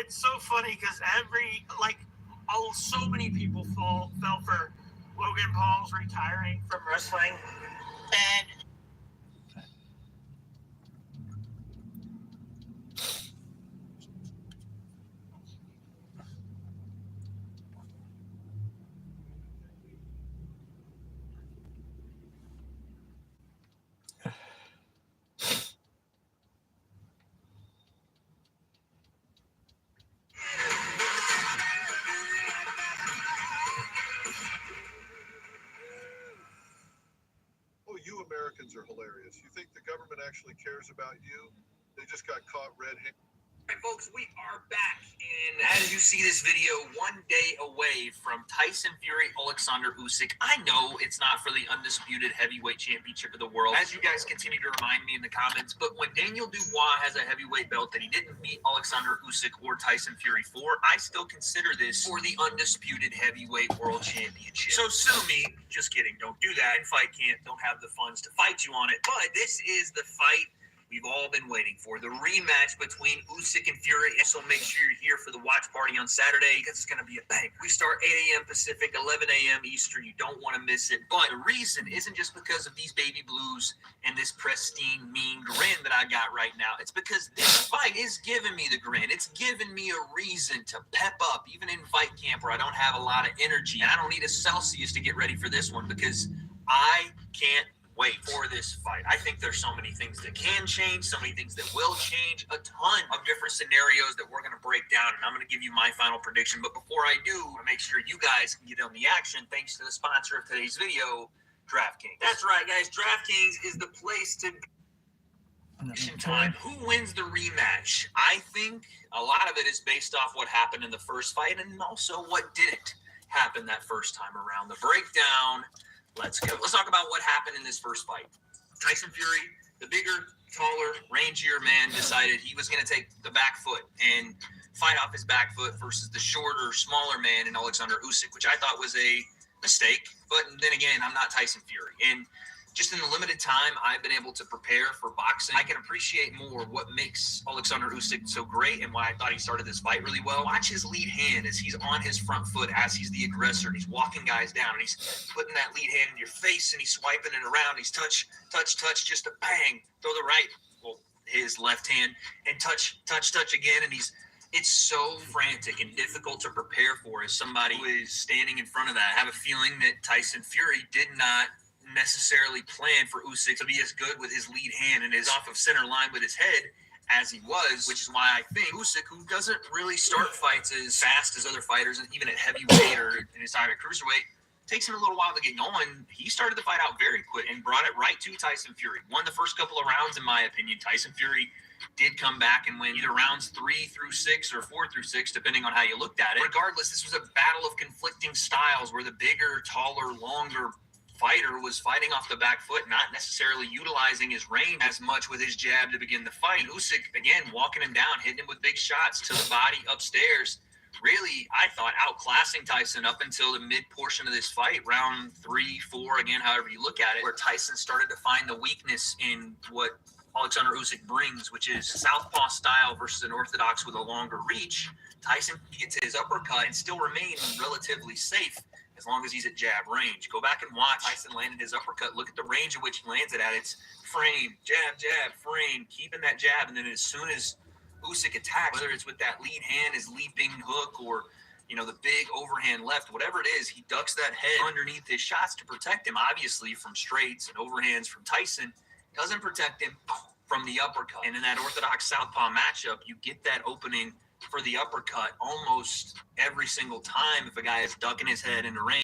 it's so funny because so many people fell for Logan Paul's retiring from wrestling, and Oh, you Americans are hilarious. You think the government actually cares about you? They just got caught red-handed. All right, folks, we are back, and as you see this video, 1 day away from Tyson Fury, Alexander Usyk. I know it's not for the undisputed heavyweight championship of the world, as you guys continue to remind me in the comments, but when Daniel Dubois has a heavyweight belt that he didn't beat Alexander Usyk or Tyson Fury for, I still consider this for the undisputed heavyweight world championship. So sue me. Just kidding. Don't do that. Fight Camp don't have the funds to fight you on it, but this is the fight we've all been waiting for, the rematch between Usyk and Fury. And so make sure you're here for the watch party on Saturday because it's going to be a bang. We start 8 a.m. Pacific, 11 a.m. Eastern. You don't want to miss it. But the reason isn't just because of these baby blues and this pristine, mean grin that I got right now. It's because this fight is giving me the grin. It's giving me a reason to pep up, even in Fight Camp where I don't have a lot of energy. And I don't need a Celsius to get ready for this one because I can't wait for this fight. I think there's so many things that can change, so many things that will change, a ton of different scenarios that we're going to break down, and I'm going to give you my final prediction. But before I do, I want to make sure you guys can get on the action thanks to the sponsor of today's video, DraftKings. That's right, guys. DraftKings is the place to be. Time. Who wins the rematch? I think a lot of it is based off what happened in the first fight and also what didn't happen that first time around. The breakdown. Let's go. Let's talk about what happened in this first fight. Tyson Fury, the bigger, taller, rangier man, decided he was going to take the back foot and fight off his back foot versus the shorter, smaller man in Alexander Usyk, which I thought was a mistake. But then again, I'm not Tyson Fury. And just in the limited time I've been able to prepare for boxing, I can appreciate more what makes Alexander Usyk so great and why I thought he started this fight really well. Watch his lead hand as he's on his front foot, as he's the aggressor, and he's walking guys down, and he's putting that lead hand in your face, and he's swiping it around. He's touch, just a bang, throw the right, well, his left hand, and touch again, and it's so frantic and difficult to prepare for as somebody who is standing in front of that. I have a feeling that Tyson Fury did not necessarily plan for Usyk to be as good with his lead hand and is off of center line with his head as he was, which is why I think Usyk, who doesn't really start fights as fast as other fighters, and even at heavyweight or in his time at cruiserweight, takes him a little while to get going. He started the fight out very quick and brought it right to Tyson Fury. Won the first couple of rounds, in my opinion. Tyson Fury did come back and win either rounds 3 through 6 or 4 through 6, depending on how you looked at it. Regardless, this was a battle of conflicting styles where the bigger, taller, longer fighter was fighting off the back foot, not necessarily utilizing his range as much with his jab to begin the fight. And Usyk, again, walking him down, hitting him with big shots to the body upstairs. Really, I thought, outclassing Tyson up until the mid portion of this fight, round 3, 4, again, however you look at it, where Tyson started to find the weakness in what Alexander Usyk brings, which is southpaw style versus an orthodox with a longer reach. Tyson gets his uppercut and still remains relatively safe as long as he's at jab range. Go back and watch Tyson landed his uppercut. Look at the range at which he lands it at. It's frame, jab, frame, keeping that jab. And then as soon as Usyk attacks, whether it's with that lead hand, his leaping hook, or the big overhand left, whatever it is, he ducks that head underneath his shots to protect him, obviously, from straights and overhands from Tyson. Doesn't protect him from the uppercut. And in that orthodox southpaw matchup, you get that opening for the uppercut almost every single time if a guy is ducking his head in the range.